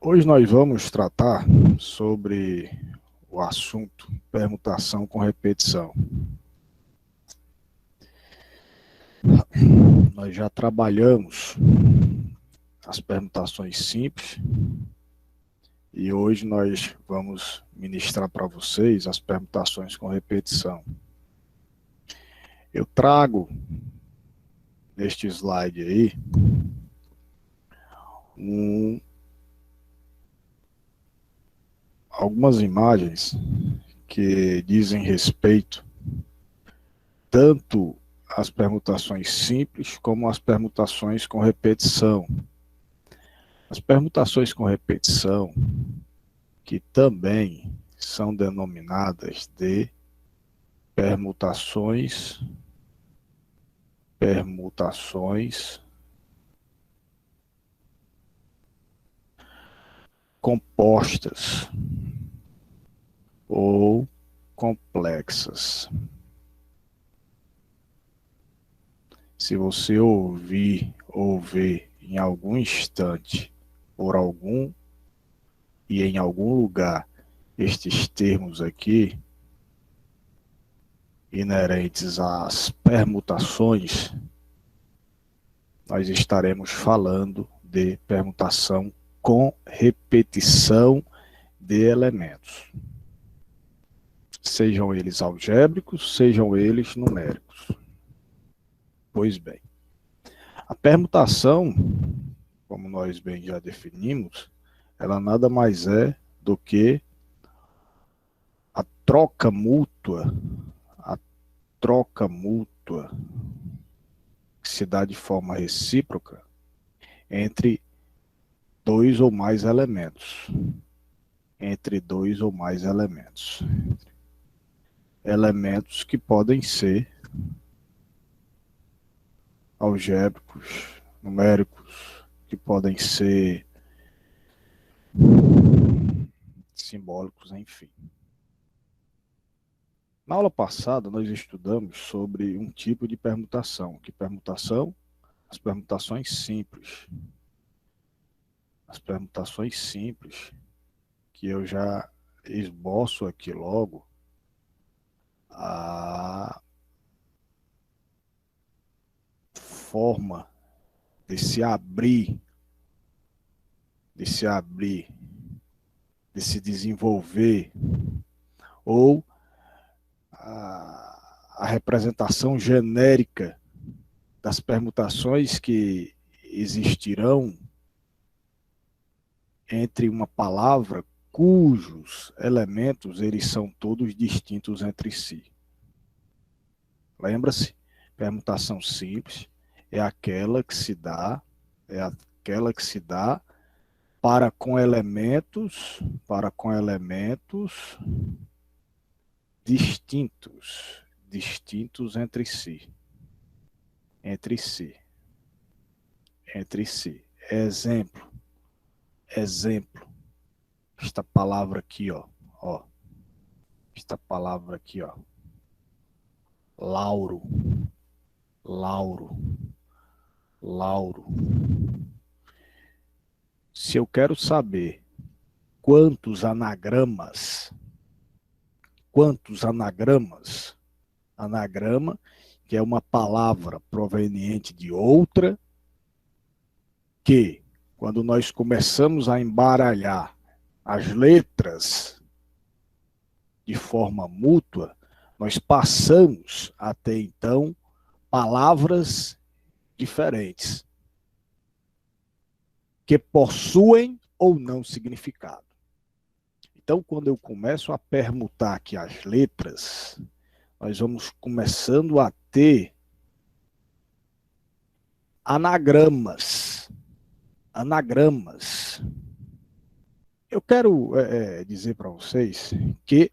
Hoje nós vamos tratar sobre o assunto permutação com repetição. Nós já trabalhamos as permutações simples e hoje nós vamos ministrar para vocês as permutações com repetição. Eu trago neste slide aí algumas imagens que dizem respeito tanto às permutações simples como às permutações com repetição. As permutações com repetição, que também são denominadas de permutações compostas ou complexas. Se você ouvir ou ver em algum instante, por algum e em algum lugar, estes termos aqui, inerentes às permutações, nós estaremos falando de permutação com repetição de elementos. Sejam eles algébricos, sejam eles numéricos. Pois bem, a permutação, como nós bem já definimos, ela nada mais é do que a troca mútua, que se dá de forma recíproca entre dois ou mais elementos. Elementos que podem ser algébricos, numéricos, que podem ser simbólicos, enfim. Na aula passada, nós estudamos sobre um tipo de permutação. Que permutação? As permutações simples. As permutações simples, que eu já esboço aqui logo a forma de se abrir, de se desenvolver, ou a representação genérica das permutações que existirão entre uma palavra cujos elementos eles são todos distintos entre si. Lembra-se? Permutação simples é aquela que se dá para com elementos distintos entre si. Exemplo. Esta palavra aqui, ó. Esta palavra aqui, ó. Lauro. Se eu quero saber quantos anagrama, que é uma palavra proveniente de outra, que, quando nós começamos a embaralhar as letras de forma mútua, nós passamos a ter, então, palavras diferentes, que possuem ou não significado. Então, quando eu começo a permutar aqui as letras, nós vamos começando a ter anagramas. Eu quero dizer para vocês que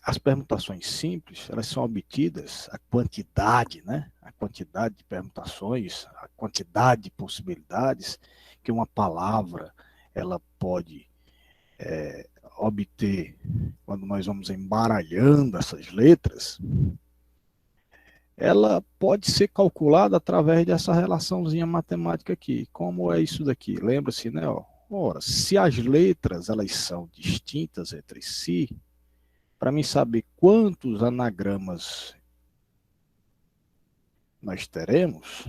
as permutações simples, elas são obtidas, a quantidade de permutações, a quantidade de possibilidades que uma palavra ela pode obter quando nós vamos embaralhando essas letras, ela pode ser calculada através dessa relaçãozinha matemática aqui. Como é isso daqui? Lembra-se, né? Ó. Ora, se as letras elas são distintas entre si, para mim saber quantos anagramas nós teremos,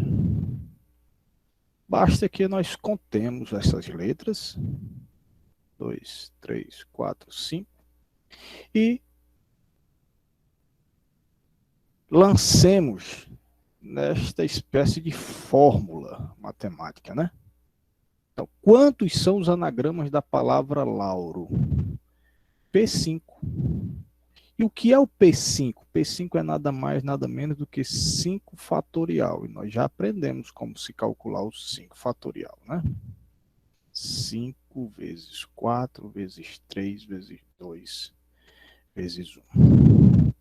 basta que nós contemos essas letras, 2, 3, 4, 5, e lancemos nesta espécie de fórmula matemática, né? Então, quantos são os anagramas da palavra Lauro? P5. E o que é o P5? P5 é nada mais, nada menos do que 5 fatorial. E nós já aprendemos como se calcular o 5 fatorial, né? 5 vezes 4 vezes 3 vezes 2 vezes 1.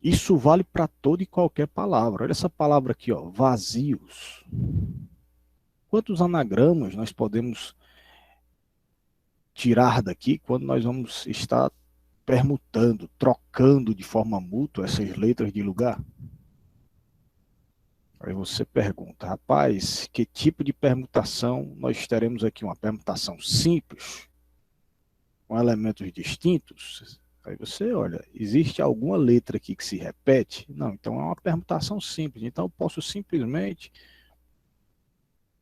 Isso vale para toda e qualquer palavra. Olha essa palavra aqui, ó, vazios. Quantos anagramas nós podemos tirar daqui quando nós vamos estar permutando, trocando de forma mútua essas letras de lugar? Aí você pergunta, rapaz, que tipo de permutação nós teremos aqui? Uma permutação simples, com elementos distintos? Aí você olha, existe alguma letra aqui que se repete? Não, então é uma permutação simples. Então eu posso simplesmente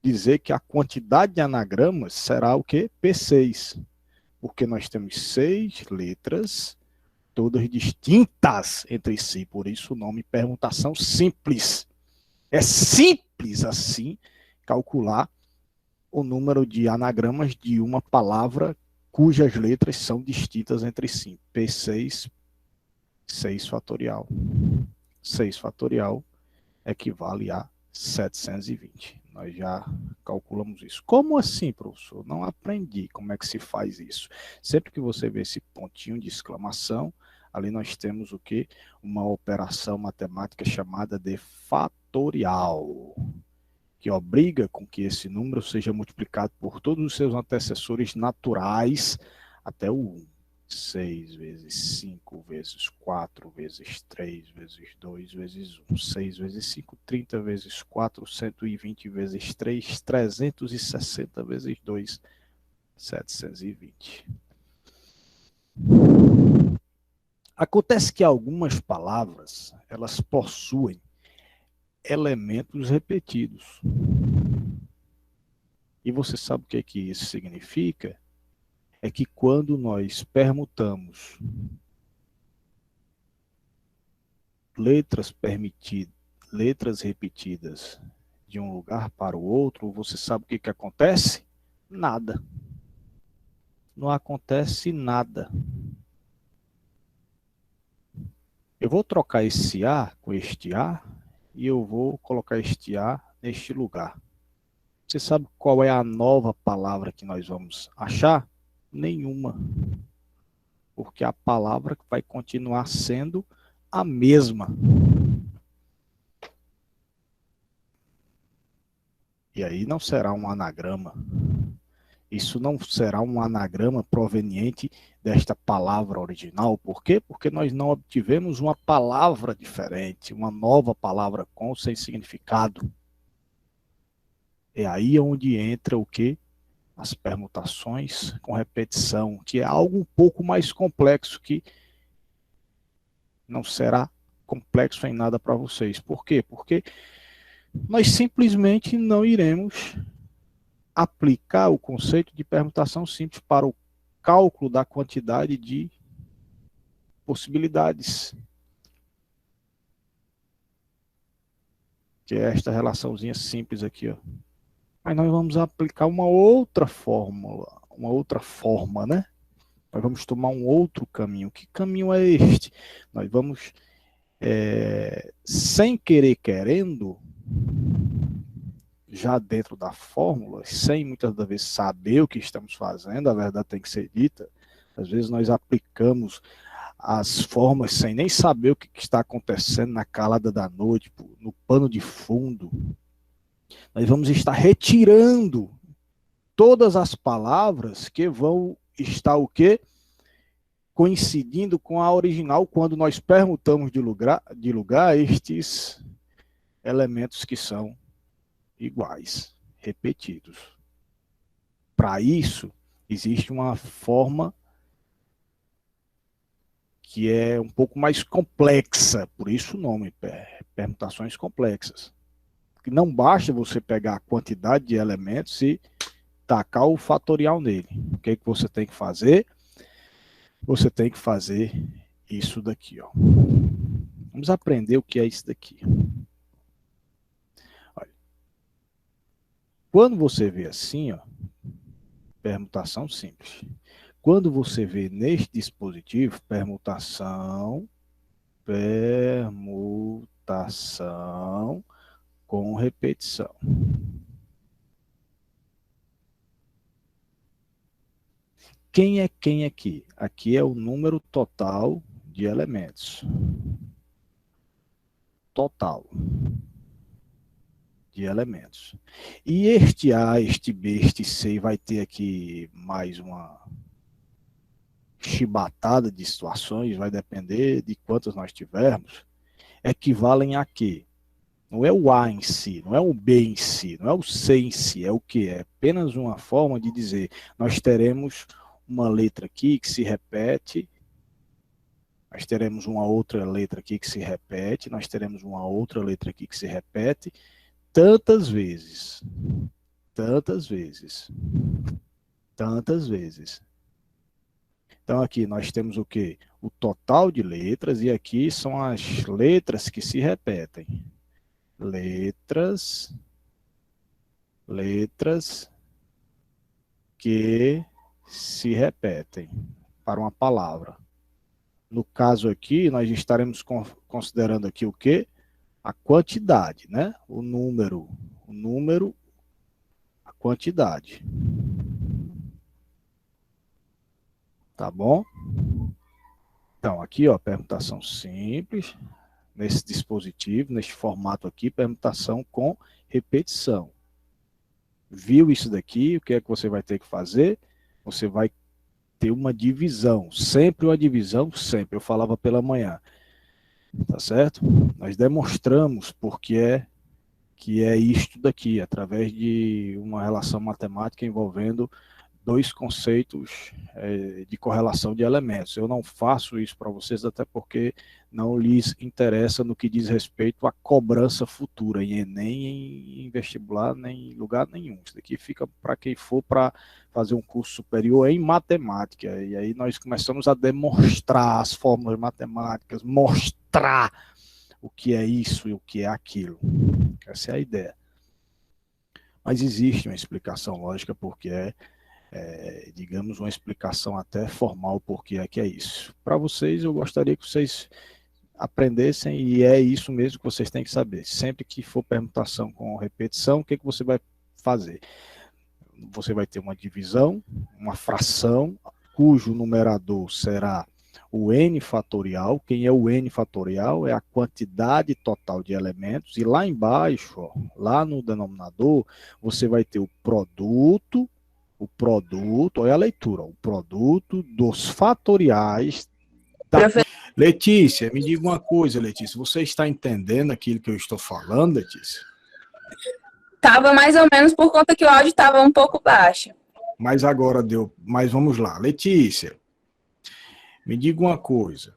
dizer que a quantidade de anagramas será o quê? P6. Porque nós temos 6 letras, todas distintas entre si. Por isso o nome permutação simples. É simples assim calcular o número de anagramas de uma palavra cujas letras são distintas entre si. P6, 6 fatorial. 6 fatorial equivale a 720. Nós já calculamos isso. Como assim, professor? Não aprendi como é que se faz isso. Sempre que você vê esse pontinho de exclamação, ali nós temos o quê? Uma operação matemática chamada de fatorial, que obriga com que esse número seja multiplicado por todos os seus antecessores naturais até o 1. 6 vezes 5 vezes 4 vezes 3 vezes 2 vezes 1. 6 vezes 5, 30 vezes 4, 120 vezes 3, 360 vezes 2, 720. Acontece que algumas palavras, elas possuem elementos repetidos. E você sabe o que é que isso significa? É que quando nós permutamos letras repetidas de um lugar para o outro, você sabe o que que acontece? Nada. Não acontece nada. Eu vou trocar esse A com este A e eu vou colocar este A neste lugar. Você sabe qual é a nova palavra que nós vamos achar? Nenhuma. Porque a palavra vai continuar sendo a mesma. E aí não será um anagrama. Isso não será um anagrama proveniente desta palavra original. Por quê? Porque nós não obtivemos uma palavra diferente, uma nova palavra com sem significado. É aí onde entra o quê? As permutações com repetição, que é algo um pouco mais complexo, que não será complexo em nada para vocês. Por quê? Porque nós simplesmente não iremos aplicar o conceito de permutação simples para o cálculo da quantidade de possibilidades, que é esta relaçãozinha simples aqui, ó. Mas nós vamos aplicar uma outra fórmula, uma outra forma, né? Nós vamos tomar um outro caminho. Que caminho é este? Nós vamos, sem querer querendo, já dentro da fórmula, sem muitas das vezes saber o que estamos fazendo, a verdade tem que ser dita, às vezes nós aplicamos as formas sem nem saber o que está acontecendo na calada da noite, no pano de fundo. Nós vamos estar retirando todas as palavras que vão estar o quê? coincidindo com a original quando nós permutamos de lugar estes elementos que são iguais, repetidos. Para isso, existe uma forma que é um pouco mais complexa, por isso o nome, permutações complexas. Que não basta você pegar a quantidade de elementos e tacar o fatorial nele. O que é que você tem que fazer? Você tem que fazer isso daqui, ó. Vamos aprender o que é isso daqui. Olha. Quando você vê assim, ó, permutação simples. Quando você vê neste dispositivo, permutação com repetição. Quem é quem aqui? Aqui é o número total de elementos. Total de elementos. E este A, este B, este C vai ter aqui mais uma chibatada de situações, vai depender de quantas nós tivermos, equivalem a quê? Não é o A em si, não é o B em si, não é o C em si, é o que? É apenas uma forma de dizer, nós teremos uma letra aqui que se repete, nós teremos uma outra letra aqui que se repete, nós teremos uma outra letra aqui que se repete, tantas vezes, tantas vezes, tantas vezes. Então aqui nós temos o quê? O total de letras, e aqui são as letras que se repetem. Letras que se repetem para uma palavra. No caso aqui, nós estaremos considerando aqui o quê? A quantidade, né? O número, a quantidade. Tá bom? Então, aqui, ó, permutação simples, nesse dispositivo, neste formato aqui, permutação com repetição. Viu isso daqui? O que é que você vai ter que fazer? Você vai ter uma divisão, sempre uma divisão, sempre. Eu falava pela manhã, tá certo? Nós demonstramos porque que é isto daqui, através de uma relação matemática envolvendo dois conceitos de correlação de elementos. Eu não faço isso para vocês, até porque não lhes interessa no que diz respeito à cobrança futura, em Enem, em vestibular, nem em lugar nenhum. Isso daqui fica para quem for para fazer um curso superior em matemática, e aí nós começamos a demonstrar as fórmulas matemáticas, mostrar o que é isso e o que é aquilo. Essa é a ideia. Mas existe uma explicação lógica porque digamos, uma explicação até formal porque é que é isso. Para vocês, eu gostaria que vocês aprendessem, e é isso mesmo que vocês têm que saber. Sempre que for permutação com repetição, o que você vai fazer? Você vai ter uma divisão, uma fração, cujo numerador será o n fatorial. Quem é o n fatorial? É a quantidade total de elementos. E lá embaixo, ó, lá no denominador, você vai ter o produto, olha a leitura, o produto dos fatoriais da... Letícia, me diga uma coisa, Letícia, você está entendendo aquilo que eu estou falando, Letícia? Tava mais ou menos por conta que o áudio estava um pouco baixo. Mas agora deu, mas vamos lá. Letícia, me diga uma coisa,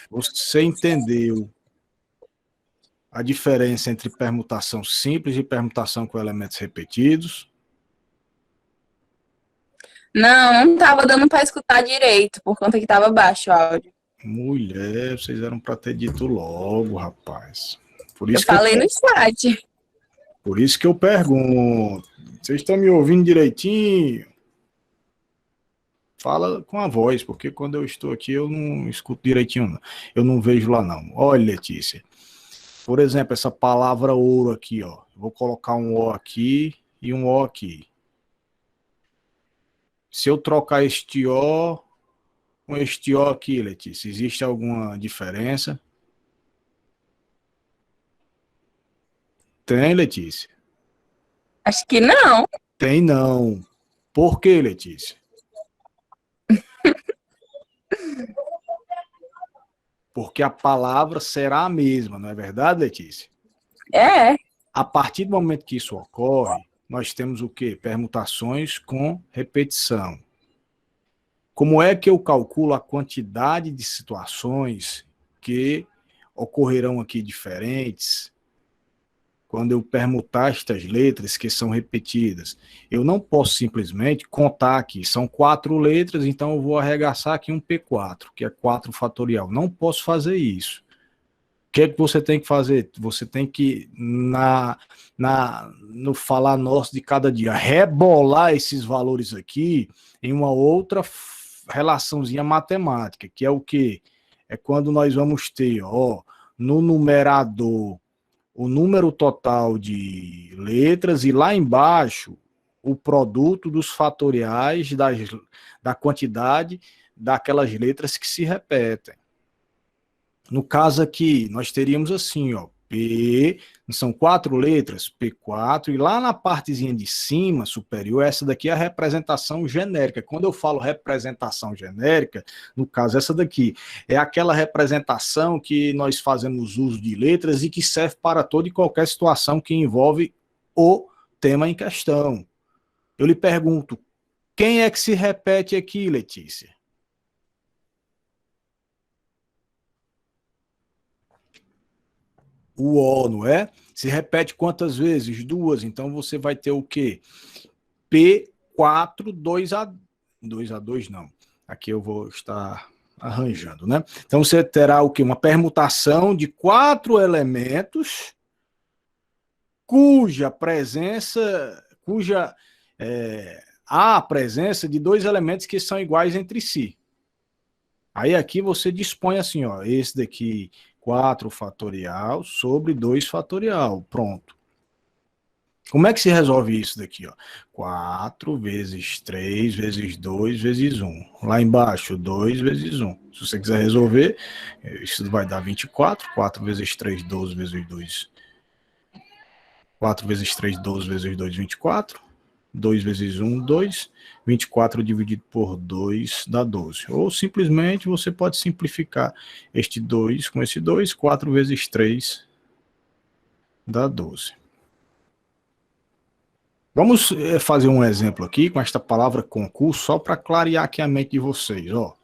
você entendeu a diferença entre permutação simples e permutação com elementos repetidos? Não estava dando para escutar direito, por conta que estava baixo o áudio. Mulher, vocês eram para ter dito logo, rapaz. Por isso eu falei no chat. Por isso que eu pergunto. Vocês estão me ouvindo direitinho? Fala com a voz, porque quando eu estou aqui eu não escuto direitinho, não. Eu não vejo lá, não. Olha, Letícia. Por exemplo, essa palavra ouro aqui, ó. Vou colocar um O aqui e um O aqui. Se eu trocar este O com este O aqui, Letícia, existe alguma diferença? Tem, Letícia? Acho que não. Tem não. Por quê, Letícia? Porque a palavra será a mesma, não é verdade, Letícia? É. A partir do momento que isso ocorre, nós temos o quê? Permutações com repetição. Como é que eu calculo a quantidade de situações que ocorrerão aqui diferentes quando eu permutar estas letras que são repetidas? Eu não posso simplesmente contar aqui, são 4 letras, então eu vou arregaçar aqui um P4, que é 4 fatorial. Não posso fazer isso. O que é que você tem que fazer? Você tem que, no falar nosso de cada dia, rebolar esses valores aqui em uma outra relaçãozinha matemática, que é o quê? É quando nós vamos ter, ó, no numerador, o número total de letras e lá embaixo o produto dos fatoriais da quantidade daquelas letras que se repetem. No caso aqui, nós teríamos assim, ó, P, são 4 letras, P4, e lá na partezinha de cima, superior, essa daqui é a representação genérica. Quando eu falo representação genérica, no caso essa daqui, é aquela representação que nós fazemos uso de letras e que serve para toda e qualquer situação que envolve o tema em questão. Eu lhe pergunto, quem é que se repete aqui, Letícia? O O, não é? Se repete quantas vezes? 2. Então você vai ter o quê? P4, 2A2 não. Aqui eu vou estar arranjando, né? Então você terá o quê? Uma permutação de 4 elementos cuja há a presença de 2 elementos que são iguais entre si. Aí aqui você dispõe assim, ó, esse daqui 4 fatorial sobre 2 fatorial, pronto. Como é que se resolve isso daqui, ó? 4 vezes 3 vezes 2 vezes 1. Lá embaixo, 2 vezes 1. Se você quiser resolver, isso vai dar 24. 4 vezes 3, 12 vezes 2. 4 vezes 3, 12 vezes 2, 24. 2 vezes 1, 2. 24 dividido por 2 dá 12. Ou simplesmente você pode simplificar este 2 com esse 2. 4 vezes 3 dá 12. Vamos fazer um exemplo aqui com esta palavra concurso, só para clarear aqui a mente de vocês. Ó.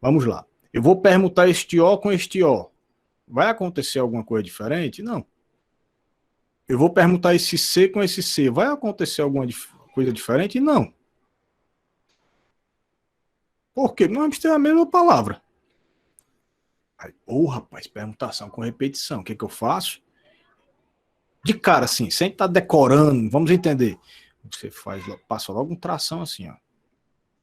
Vamos lá. Eu vou permutar este O com este O. Vai acontecer alguma coisa diferente? Não. Eu vou permutar esse C com esse C. Vai acontecer alguma coisa diferente? Não. Por quê? Não vamos ter a mesma palavra. Aí, rapaz, permutação com repetição. O que eu faço? De cara, assim, sem estar decorando, vamos entender. Você passa logo um tração assim, ó.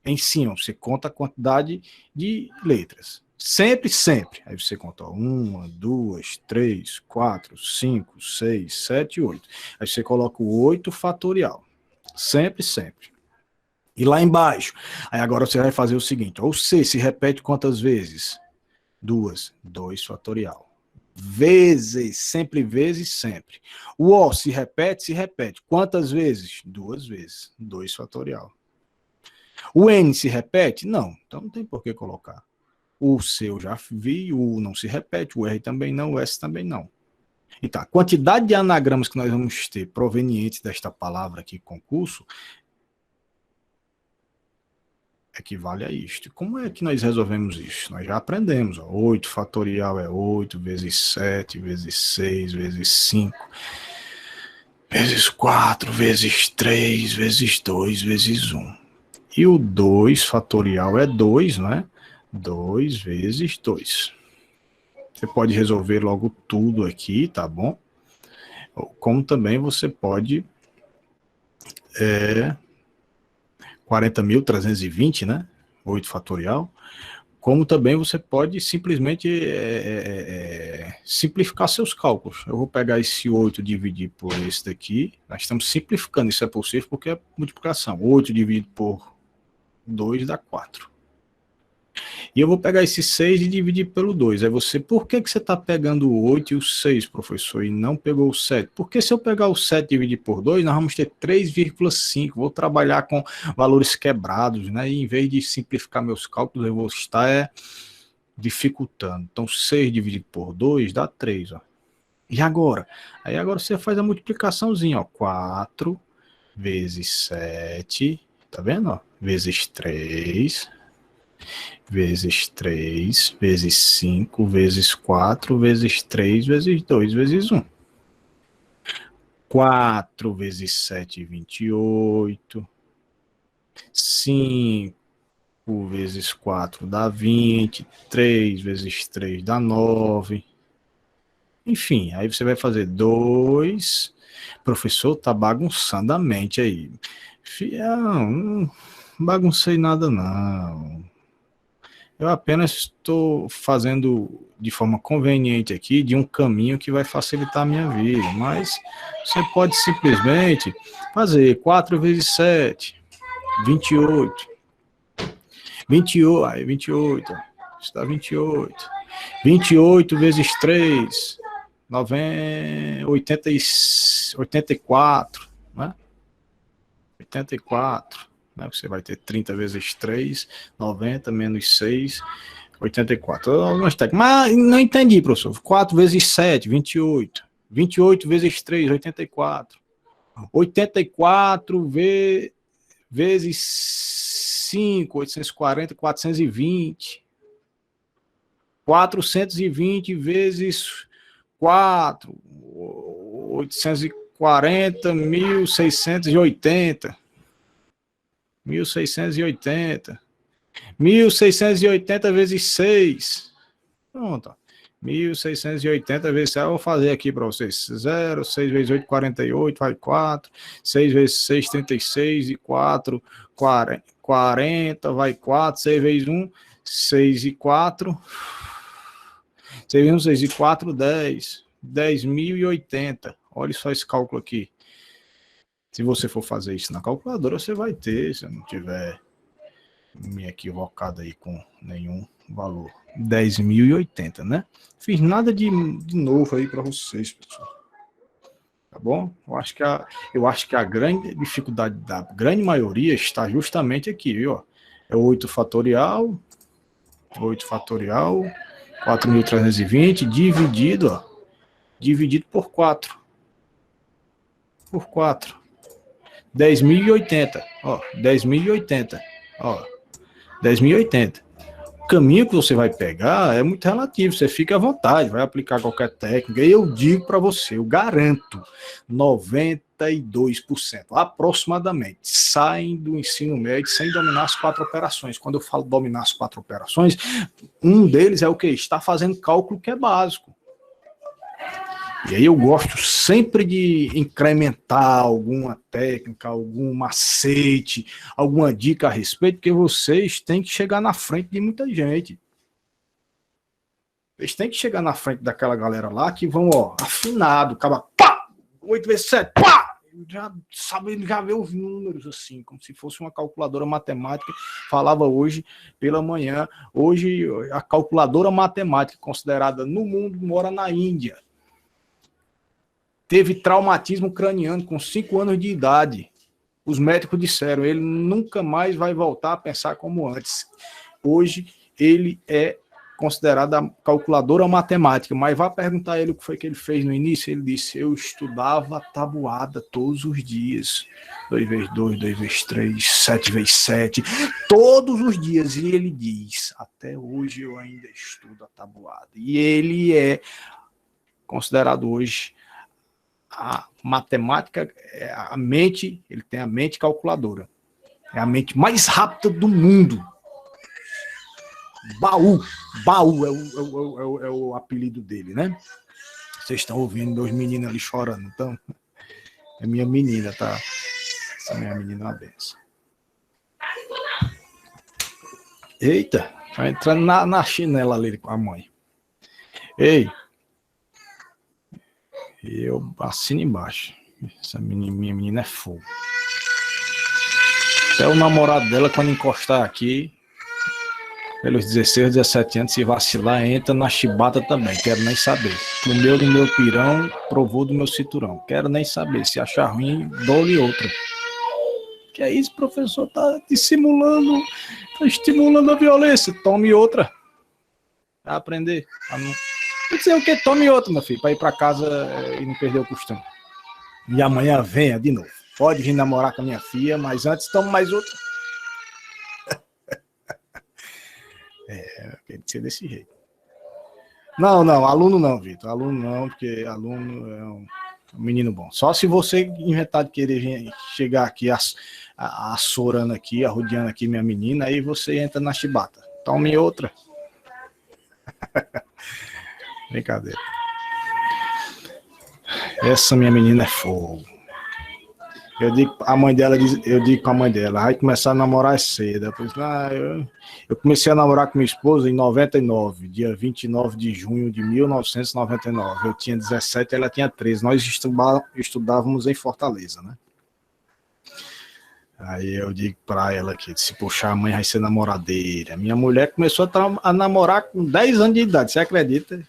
Em cima, você conta a quantidade de letras. Sempre, sempre. Aí você conta 1, 2, 3, 4, 5, 6, 7, 8. Aí você coloca o 8 fatorial. Sempre, sempre. E lá embaixo, aí agora você vai fazer o seguinte, ó, o C se repete quantas vezes? 2, 2 fatorial. Vezes, sempre. O O se repete. Quantas vezes? 2 vezes, 2 fatorial. O N se repete? Não, então não tem por que colocar. O C eu já vi, o U não se repete, o R também não, o S também não. Então, a quantidade de anagramas que nós vamos ter provenientes desta palavra aqui, concurso, equivale a isto. Como é que nós resolvemos isso? Nós já aprendemos. Ó, 8 fatorial é 8, vezes 7, vezes 6, vezes 5, vezes 4, vezes 3, vezes 2, vezes 1. E o 2 fatorial é 2, não é? 2 vezes 2. Você pode resolver logo tudo aqui, tá bom? Como também você pode... 40.320, né? 8 fatorial. Como também você pode simplesmente simplificar seus cálculos. Eu vou pegar esse 8 e dividir por esse daqui. Nós estamos simplificando, isso é possível porque é multiplicação. 8 dividido por 2 dá 4. E eu vou pegar esse 6 e dividir pelo 2. Aí você, por que você está pegando o 8 e o 6, professor, e não pegou o 7? Porque se eu pegar o 7 e dividir por 2, nós vamos ter 3,5. Vou trabalhar com valores quebrados, né? E em vez de simplificar meus cálculos, eu vou estar dificultando. Então, 6 dividido por 2 dá 3, ó. E agora? Aí agora você faz a multiplicaçãozinha, ó. 4 vezes 7, tá vendo, ó? Vezes 3... vezes 3, vezes 5, vezes 4, vezes 3, vezes 2, vezes 1. 4 vezes 7, 28. 5 vezes 4 dá 20. 3 vezes 3 dá 9. Enfim, aí você vai fazer 2. Professor, tá bagunçando a mente aí. Fião, não baguncei nada não. Eu apenas estou fazendo de forma conveniente aqui, de um caminho que vai facilitar a minha vida, mas você pode simplesmente fazer 4 vezes 7, 28. 28, 28, está 28. 28 vezes 3, 84, né? 84. Né? Você vai ter 30 vezes 3, 90 menos 6, 84. Mas não entendi, professor. 4 vezes 7, 28. 28 vezes 3, 84. 84 vezes 5, 840, 420. 420 vezes 4, 840, 1680. 1680. 1680 vezes 6. Pronto. 1680 vezes 6. Eu vou fazer aqui para vocês. 0, 6 vezes 8, 48, vai 4. 6 vezes 6, 36. E 4, 40, vai 4. 6 vezes 1, 6 e 4. 6 vezes 1, 6 e 4, 10. 10.080. Olha só esse cálculo aqui. Se você for fazer isso na calculadora, você vai ter, se eu não tiver me equivocado aí com nenhum valor. 10.080, né? Fiz nada de novo aí para vocês, pessoal. Tá bom? Eu acho que a grande dificuldade da grande maioria está justamente aqui, viu? É 8 fatorial, 4.320, dividido por 4. Por 4. 10.080, ó, 10.080, ó, 10.080. O caminho que você vai pegar é muito relativo, você fica à vontade, vai aplicar qualquer técnica, e eu digo para você, eu garanto, 92%, aproximadamente, saem do ensino médio sem dominar as 4 operações. Quando eu falo dominar as 4 operações, um deles é o que? Está fazendo cálculo que é básico. E aí eu gosto sempre de incrementar alguma técnica, algum macete, alguma dica a respeito, porque vocês têm que chegar na frente de muita gente. Vocês têm que chegar na frente daquela galera lá que vão, ó, afinado, acaba, pá, 8 vezes 7, pá, já sabe, já vê os números assim, como se fosse uma calculadora matemática. Falava hoje pela manhã, hoje a calculadora matemática considerada no mundo mora na Índia. Teve traumatismo craniano com 5 anos de idade. Os médicos disseram, ele nunca mais vai voltar a pensar como antes. Hoje, ele é considerado a calculadora matemática, mas vá perguntar a ele o que foi que ele fez no início. Ele disse, eu estudava tabuada todos os dias. 2 vezes 2, 2 vezes 3, 7 vezes 7, todos os dias. E ele diz, até hoje eu ainda estudo a tabuada. E ele é considerado hoje a matemática, a mente, ele tem a mente calculadora. É a mente mais rápida do mundo. Baú é o apelido dele, né? Vocês estão ouvindo meus meninos ali chorando, então é minha menina, tá? Essa minha menina é uma benção. Eita, vai entrando na chinela ali com a mãe. Ei, eu assino embaixo. Essa minha menina é fogo. Até o namorado dela, quando encostar aqui, pelos 16, 17 anos, se vacilar, entra na chibata também, quero nem saber. Comeu do meu pirão, provou do meu cinturão. Quero nem saber, se achar ruim, dou-lhe outra. Que é isso, professor? Tá dissimulando, tá estimulando a violência. Tome outra. Pra aprender. Pra não... Quer dizer o quê? Tome outra, meu filho, pra ir pra casa e não perder o costume. E amanhã venha de novo. Pode vir namorar com a minha filha, mas antes tome mais outra. Tem que ser desse jeito. Não, aluno não, Vitor. Aluno não, porque aluno é um menino bom. Só se você inventar de querer vir, chegar aqui assorando aqui, arrodeando aqui minha menina, aí você entra na chibata. Tome outra. Brincadeira. Essa minha menina é fogo. Eu digo pra mãe dela, vai começar a namorar cedo. Eu comecei a namorar com minha esposa em 99, dia 29 de junho de 1999. Eu tinha 17, ela tinha 13. Nós estudávamos em Fortaleza, né? Aí eu digo pra ela que se puxar a mãe vai ser namoradeira. Minha mulher começou a namorar com 10 anos de idade, você acredita?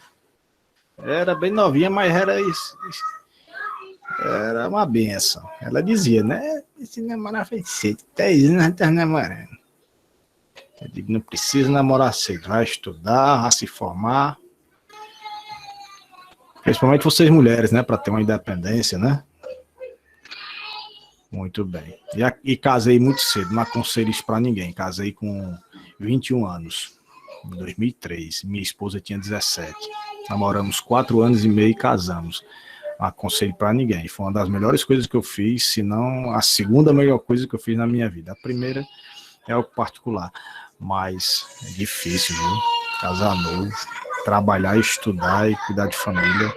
Era bem novinha, mas era uma benção. Ela dizia, né? Esse namorar foi cedo, 10 anos já tá namorando. Eu digo, não precisa namorar cedo, vai estudar, vai se formar. Principalmente vocês mulheres, né? Para ter uma independência, né? Muito bem. E casei muito cedo, não aconselho isso para ninguém. Casei com 21 anos, em 2003. Minha esposa tinha 17. Namoramos 4 anos e meio e casamos. Não aconselho para ninguém. Foi uma das melhores coisas que eu fiz, se não a segunda melhor coisa que eu fiz na minha vida. A primeira é o particular, mas é difícil, viu? Casar novo, trabalhar, estudar e cuidar de família.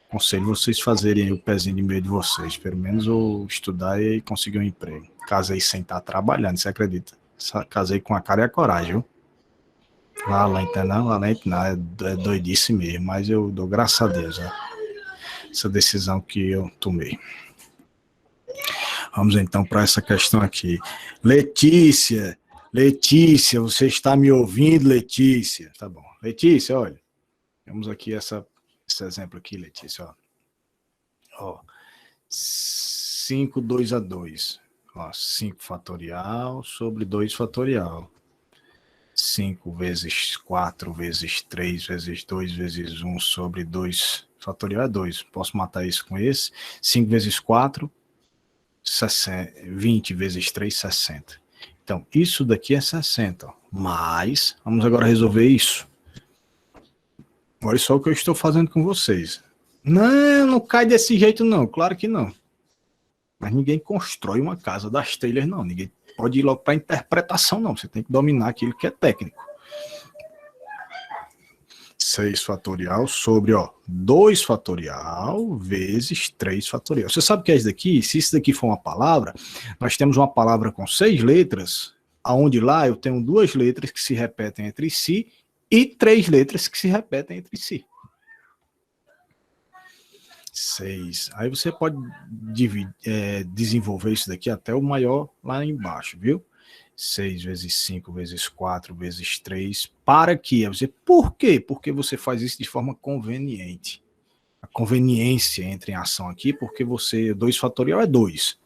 Aconselho vocês fazerem o pezinho de meio de vocês, pelo menos eu estudar e conseguir um emprego. Casei sem estar trabalhando, você acredita? Casei com a cara e a coragem, viu? Valente não, é doidice mesmo, mas eu dou graças a Deus, né? Essa decisão que eu tomei. Vamos então para essa questão aqui. Letícia, você está me ouvindo, Letícia? Tá bom. Letícia, olha, temos aqui esse exemplo aqui, Letícia, ó. 5, 2 a 2. Ó, 5 fatorial sobre 2 fatorial. 5 vezes 4 vezes 3 vezes 2 vezes 1 sobre 2 fatorial é 2. Posso matar isso com esse. 5 vezes 4, 60, 20 vezes 3, 60. Então, isso daqui é 60. Ó. Mas, vamos agora resolver isso. Olha só o que eu estou fazendo com vocês. Não cai desse jeito não, claro que não. Mas ninguém constrói uma casa das telhas não. Ninguém pode ir logo para interpretação não. Você tem que dominar aquilo que é técnico. 6 fatorial sobre 2 fatorial vezes 3 fatorial. Você sabe o que é isso daqui? Se isso daqui for uma palavra, nós temos uma palavra com 6 letras, aonde lá eu tenho 2 letras que se repetem entre si e 3 letras que se repetem entre si. 6. Aí você pode desenvolver isso daqui até o maior lá embaixo, viu? 6 vezes 5 vezes 4 vezes 3. Para quê? Por quê? Porque você faz isso de forma conveniente. A conveniência entra em ação aqui, porque 2 fatorial é 2.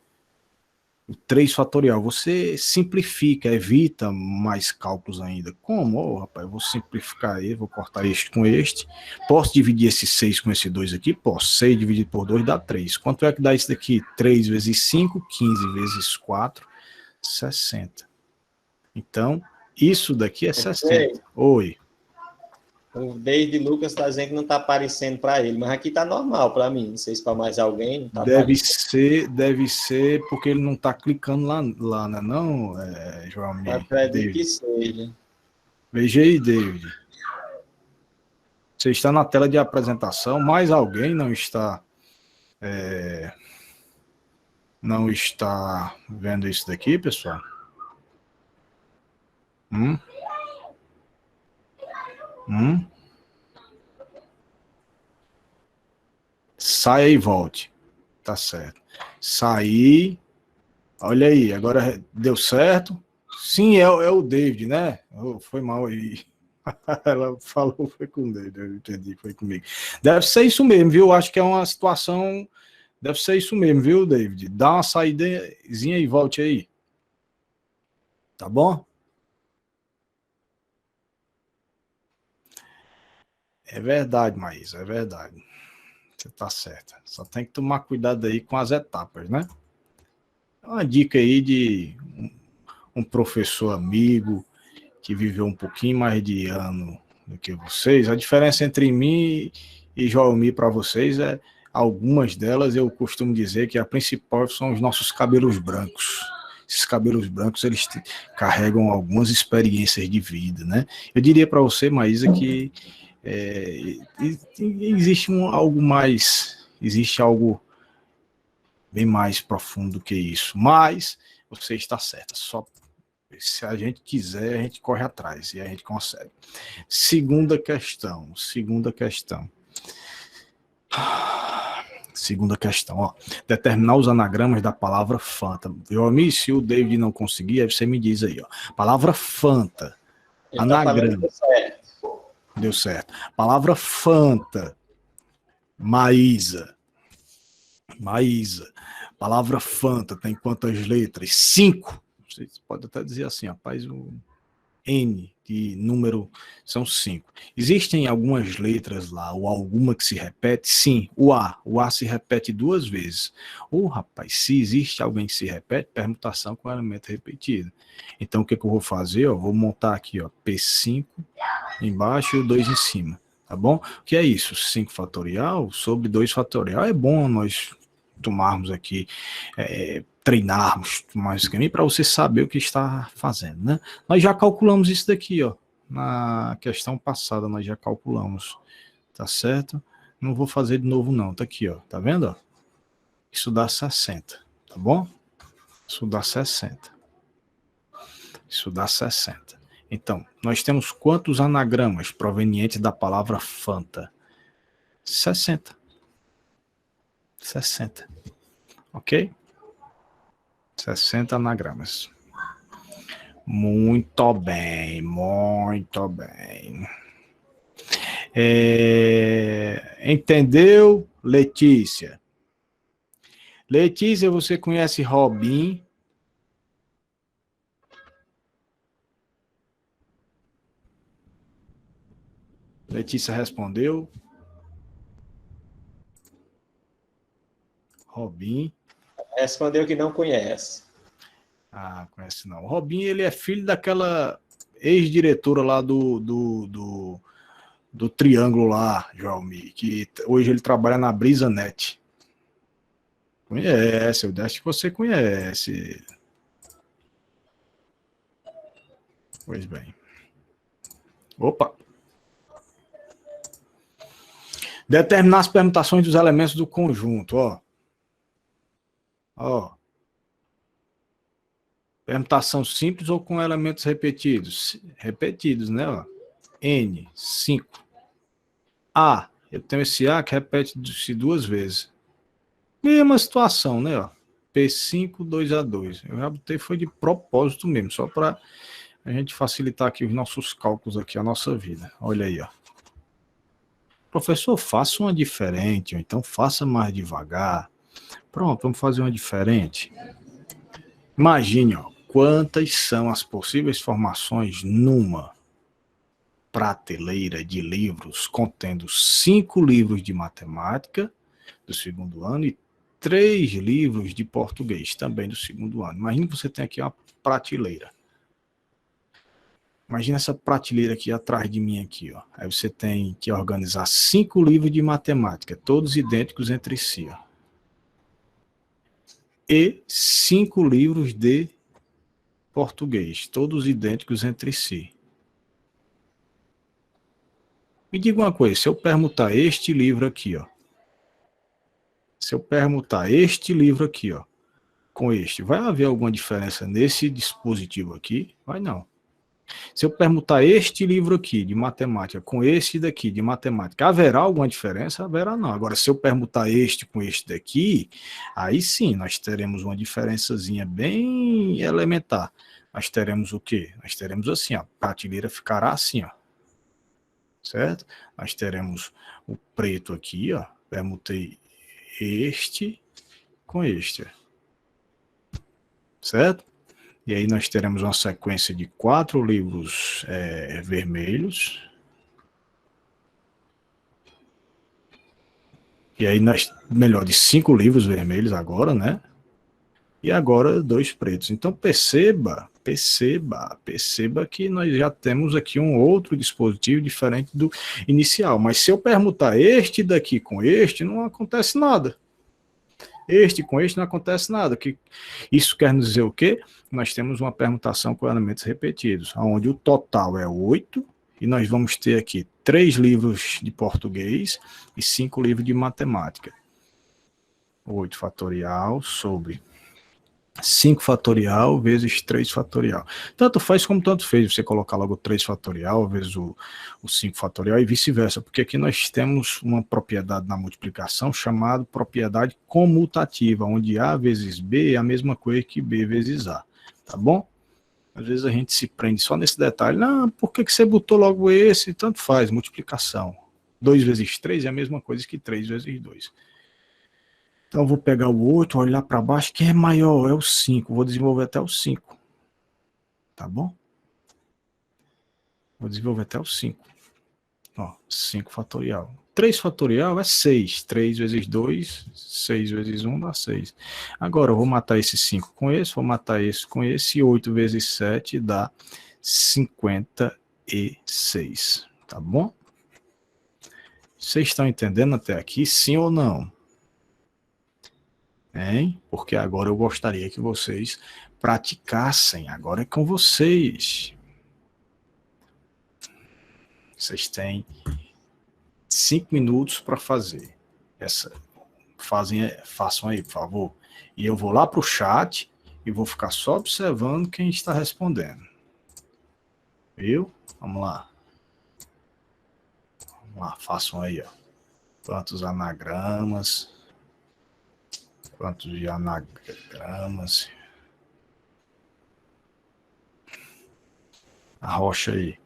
O 3 fatorial, você simplifica, evita mais cálculos ainda. Como? Rapaz, eu vou simplificar aí, vou cortar este com este. Posso dividir esse 6 com esse 2 aqui? Posso. 6 dividido por 2 dá 3. Quanto é que dá isso daqui? 3 vezes 5, 15 vezes 4, 60. Então, isso daqui é 60. Oi. O David Lucas está dizendo que não está aparecendo para ele, mas aqui está normal para mim. Não sei se para mais alguém. Não tá deve ser porque ele não está clicando lá, não, João? Acredito que seja. Veja aí, David. Você está na tela de apresentação, mais alguém não está vendo isso daqui, pessoal? Saia e volte. Tá certo. Sair. Olha aí, agora deu certo. Sim, é o David, né? Oh, foi mal aí. Ela falou, foi com o David, eu entendi, foi comigo. Deve ser isso mesmo, viu? Acho que é uma situação. Deve ser isso mesmo, viu, David? Dá uma saídazinha e volte aí. Tá bom? É verdade, Maísa, é verdade. Você tá certa. Só tem que tomar cuidado aí com as etapas, né? Uma dica aí de um professor amigo que viveu um pouquinho mais de ano do que vocês. A diferença entre mim e Joelmi para vocês é algumas delas eu costumo dizer que a principal são os nossos cabelos brancos. Esses cabelos brancos, eles carregam algumas experiências de vida, né? Eu diria para você, Maísa, que existe algo mais, existe algo bem mais profundo do que isso, mas você está certa, só se a gente quiser, a gente corre atrás e a gente consegue. Segunda questão, ó. Determinar os anagramas da palavra Fanta. Viu, amigo? Se o David não conseguir, aí você me diz aí, ó. Palavra Fanta. Ele Anagrama. tá certo. Deu certo. Palavra Fanta. Maísa. Palavra Fanta tem quantas letras? 5. Você pode até dizer assim, rapaz, o N de número são 5. Existem algumas letras lá, ou alguma que se repete? Sim, o A. O A se repete 2 vezes. Ou, rapaz, se existe alguém que se repete, permutação com elemento repetido. Então, o que eu vou fazer? Eu vou montar aqui, ó, P5 embaixo e o 2 em cima. Tá bom? O que é isso? 5 fatorial sobre 2 fatorial. É bom nós tomarmos aqui, treinarmos mais que para você saber o que está fazendo, né? Nós já calculamos isso daqui, ó. Na questão passada nós já calculamos, tá certo? Não vou fazer de novo não, tá aqui, ó. Tá vendo, ó? Isso dá 60, tá bom? Isso dá 60. Então, nós temos quantos anagramas provenientes da palavra Fanta? 60. Ok? 60 anagramas. Muito bem. Entendeu, Letícia? Letícia, você conhece Robin? Letícia respondeu. Robin. Respondeu que não conhece. Ah, conhece não. O Robin, ele é filho daquela ex-diretora lá do Triângulo lá, Joalmi, que hoje ele trabalha na BrisaNet. Conhece, eu acho que você conhece. Pois bem. Opa! Determinar as permutações dos elementos do conjunto, ó. Permutação simples ou com elementos repetidos? Repetidos, né? Ó. N, 5. A, eu tenho esse A que repete-se 2 vezes. Mesma situação, né? Ó. P5, 2A2. Eu já botei, foi de propósito mesmo, só para a gente facilitar aqui os nossos cálculos aqui, a nossa vida. Olha aí, ó. Professor, faça uma diferente, ou então faça mais devagar. Pronto, vamos fazer uma diferente. Imagine, ó, quantas são as possíveis formações numa prateleira de livros contendo 5 livros de matemática do 2º ano e 3 livros de português também do 2º ano. Imagine que você tem aqui uma prateleira. Imagina essa prateleira aqui atrás de mim aqui, ó. Aí você tem que organizar 5 livros de matemática, todos idênticos entre si, ó. E 5 livros de português, todos idênticos entre si. Me diga uma coisa, se eu permutar este livro aqui, ó. Se eu permutar este livro aqui, ó, com este, vai haver alguma diferença nesse dispositivo aqui? Vai não. Se eu permutar este livro aqui de matemática com este daqui de matemática, haverá alguma diferença? Haverá não. Agora, se eu permutar este com este daqui, aí sim, nós teremos uma diferençazinha bem elementar. Nós teremos o quê? Nós teremos assim, ó, a prateleira ficará assim, ó. Certo? Nós teremos o preto aqui, ó. Permutei este com este. Certo? E aí nós teremos uma sequência de 4 livros vermelhos. E aí melhor, de 5 livros vermelhos agora, né? E agora 2 pretos. Então perceba que nós já temos aqui um outro dispositivo diferente do inicial. Mas se eu permutar este daqui com este, não acontece nada. Este com este não acontece nada. Isso quer dizer o quê? Nós temos uma permutação com elementos repetidos, onde o total é 8, e nós vamos ter aqui 3 livros de português e 5 livros de matemática. 8 fatorial sobre 5 fatorial vezes 3 fatorial. Tanto faz como tanto fez você colocar logo 3 fatorial vezes o 5 fatorial e vice-versa, porque aqui nós temos uma propriedade na multiplicação chamada propriedade comutativa, onde A vezes B é a mesma coisa que B vezes A, tá bom? Às vezes a gente se prende só nesse detalhe, não, por que você botou logo esse? Tanto faz, multiplicação. 2 vezes 3 é a mesma coisa que 3 vezes 2. Então, eu vou pegar o 8, olhar para baixo, que é maior, é o 5. Vou desenvolver até o 5. Tá bom? Vou desenvolver até o 5. Ó, 5 fatorial. 3 fatorial é 6. 3 vezes 2, 6 vezes 1 dá 6. Agora, eu vou matar esse 5 com esse, vou matar esse com esse, e 8 vezes 7 dá 56. Tá bom? Vocês estão entendendo até aqui, sim ou não? Hein? Porque agora eu gostaria que vocês praticassem. Agora é com vocês. Vocês têm 5 minutos para fazer. Façam aí, por favor. E eu vou lá para o chat e vou ficar só observando quem está respondendo. Viu? Vamos lá. Vamos lá, façam aí, ó. Quantos anagramas? Quantos de anagramas? Arrocha aí.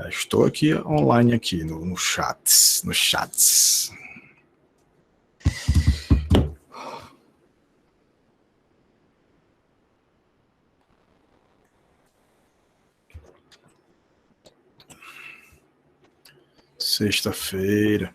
Estou aqui online aqui no chats, nos chats. Sexta-feira.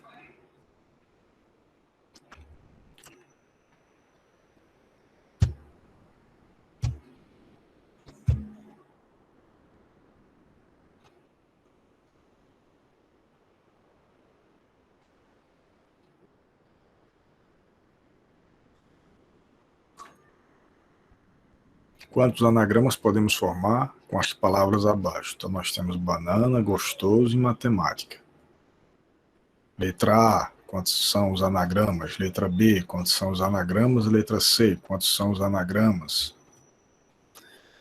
Quantos anagramas podemos formar com as palavras abaixo? Então, nós temos banana, gostoso e matemática. Letra A, quantos são os anagramas? Letra B, quantos são os anagramas? Letra C, quantos são os anagramas?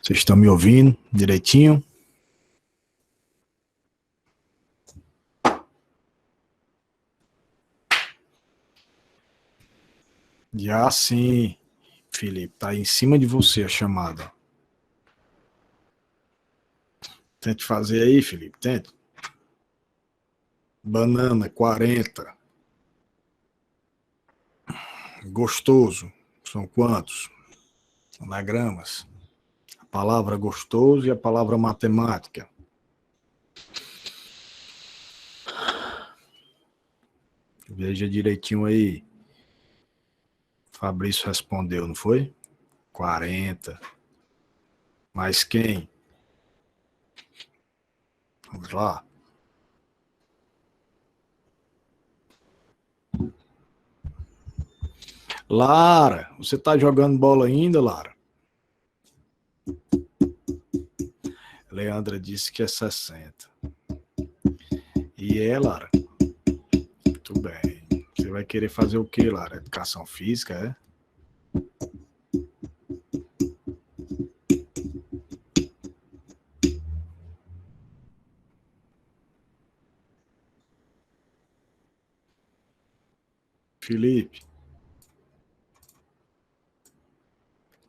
Vocês estão me ouvindo direitinho? Já sim, Felipe, tá aí em cima de você a chamada. Tente fazer aí, Felipe, tente. Banana, 40. Gostoso, são quantos? Anagramas. A palavra gostoso e a palavra matemática. Veja direitinho aí. Fabrício respondeu, não foi? 40. Mais quem? Vamos lá. Lara, você tá jogando bola ainda, Lara? Leandra disse que é 60. E é, Lara? Muito bem. Você vai querer fazer o que, Lara? Educação física, é? Felipe.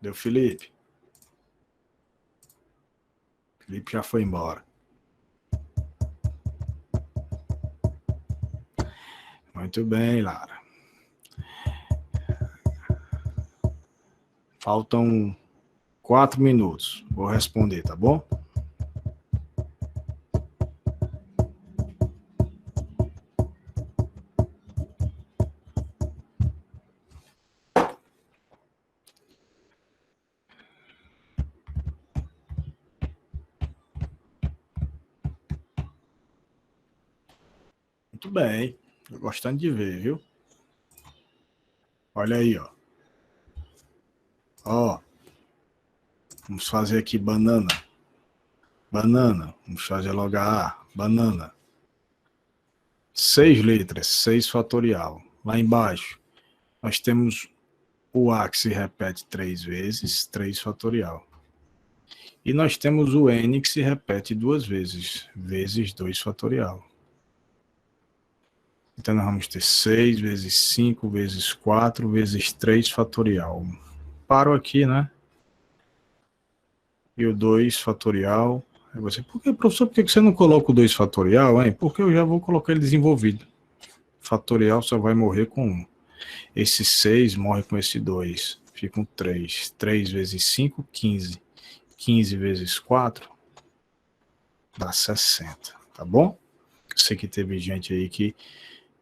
Deu Felipe. Felipe já foi embora. Muito bem, Lara. Faltam 4 minutos. Vou responder, tá bom? Muito bem. Tô gostando de ver, viu? Olha aí, ó. Ó. Vamos fazer aqui banana. Banana. Vamos fazer logo a A. Banana. 6 letras, 6 fatorial. Lá embaixo, nós temos o A que se repete 3 vezes, 3 fatorial. E nós temos o N que se repete 2 vezes, vezes 2 fatorial. Então, nós vamos ter 6 vezes 5 vezes 4 vezes 3 fatorial. Paro aqui, né? E o 2 fatorial. Aí você, professor, por que você não coloca o 2 fatorial, hein? Porque eu já vou colocar ele desenvolvido. Fatorial só vai morrer com 1. Esse 6 morre com esse 2. Fica um 3. 3 vezes 5, 15. 15 vezes 4 dá 60. Tá bom? Eu sei que teve gente aí que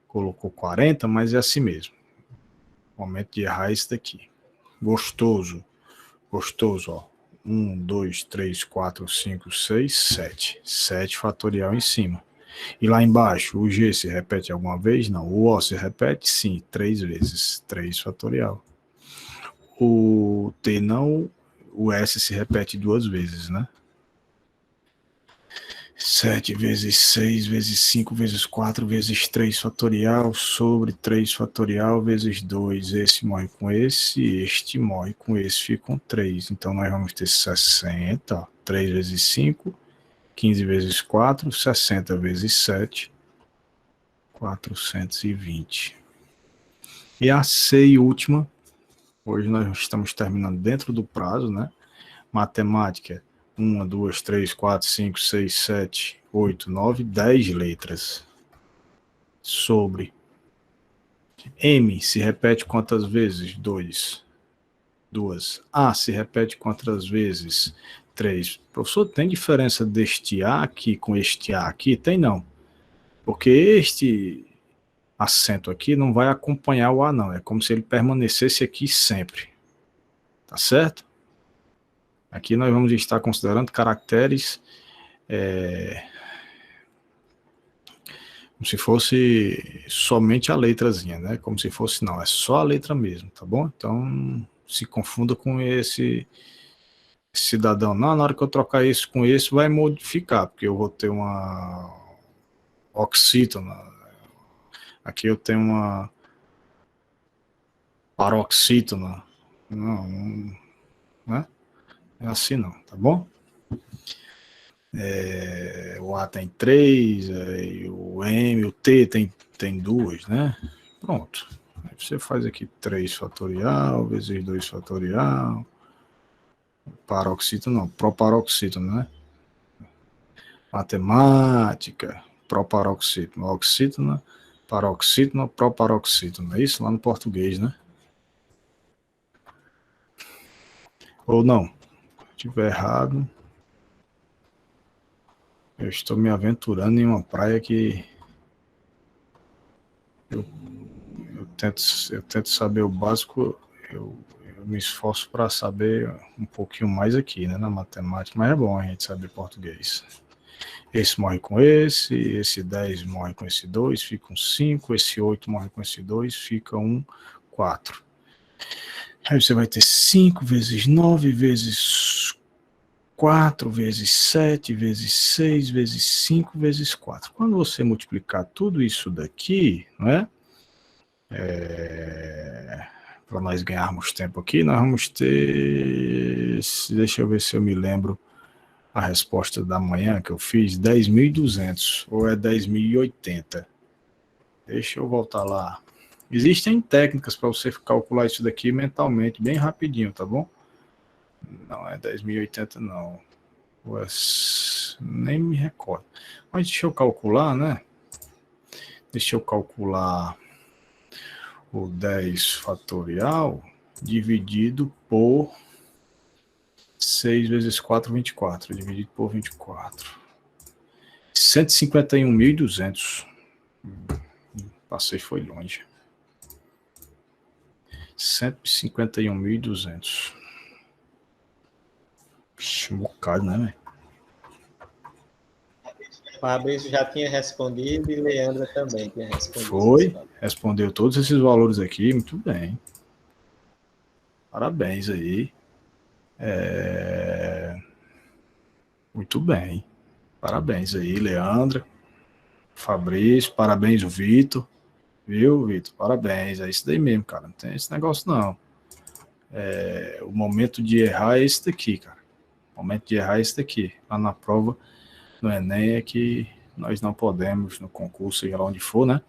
colocou 40, mas é assim mesmo. Momento de errar isso daqui. Gostoso. Gostoso, ó. 1, 2, 3, 4, 5, 6, 7. 7 fatorial em cima. E lá embaixo, o G se repete alguma vez? Não. O O se repete? Sim, 3 vezes. 3 fatorial. O T não, o S se repete 2 vezes, né? 7 vezes 6 vezes 5 vezes 4 vezes 3 fatorial sobre 3 fatorial vezes 2. Esse morre com esse, este morre com esse, ficam 3. Então, nós vamos ter 60, ó, 3 vezes 5, 15 vezes 4, 60 vezes 7, 420. E a C e última, hoje nós estamos terminando dentro do prazo, né? Matemática, 1, 2, 3, 4, 5, 6, 7, 8, 9, 10 letras. Sobre. M se repete quantas vezes? 2. 2. A se repete quantas vezes? 3. Professor, tem diferença deste A aqui com este A aqui? Tem não. Porque este acento aqui não vai acompanhar o A não. É como se ele permanecesse aqui sempre. Tá certo? Aqui nós vamos estar considerando caracteres como se fosse somente a letrazinha, né? Como se fosse, não, é só a letra mesmo, tá bom? Então, se confunda com esse cidadão. Não, na hora que eu trocar esse com esse, vai modificar, porque eu vou ter uma oxítona. Aqui eu tenho uma paroxítona. Não, né? É assim não, tá bom? O A tem 3, o M, o T tem 2, né? Pronto. Aí você faz aqui 3 fatorial, vezes 2 fatorial. Paroxítona não, proparoxítona, né? Matemática, proparoxítona, oxítona, paroxítona, proparoxítona. É isso lá no português, né? Ou não? Se tiver errado, eu estou me aventurando em uma praia que eu tento saber o básico, eu me esforço para saber um pouquinho mais aqui, né, na matemática, mas é bom a gente saber português. Esse morre com esse 10 morre com esse 2, fica um 5, esse 8 morre com esse 2, fica um 4. Aí você vai ter 5 vezes 9 vezes 4 vezes 7 vezes 6 vezes 5 vezes 4. Quando você multiplicar tudo isso daqui, não é? Para nós ganharmos tempo aqui, nós vamos ter... Deixa eu ver se eu me lembro a resposta da manhã que eu fiz. 10.200 ou é 10.080? Deixa eu voltar lá. Existem técnicas para você calcular isso daqui mentalmente, bem rapidinho, tá bom? Não é 10.080 não. Nem me recordo. Mas deixa eu calcular, né? Deixa eu calcular o 10 fatorial dividido por 6 vezes 4, 24. Dividido por 24. 151.200. Passei, foi longe. 151.200. Um bocado, né, velho? Fabrício já tinha respondido e Leandra também tinha respondido. Foi, respondeu todos esses valores aqui, muito bem. Parabéns aí. Muito bem. Parabéns aí, Leandra, Fabrício, parabéns o Vitor. Viu, Vitor? Parabéns, é isso daí mesmo, cara. Não tem esse negócio, não. O momento de errar é esse daqui, cara. O momento de errar é esse daqui. Lá na prova, no Enem, é que nós não podemos, no concurso, seja lá onde for, né?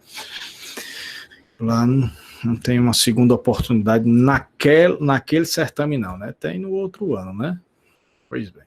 Lá não tem uma segunda oportunidade naquele certame, não, né? Tem no outro ano, né? Pois bem.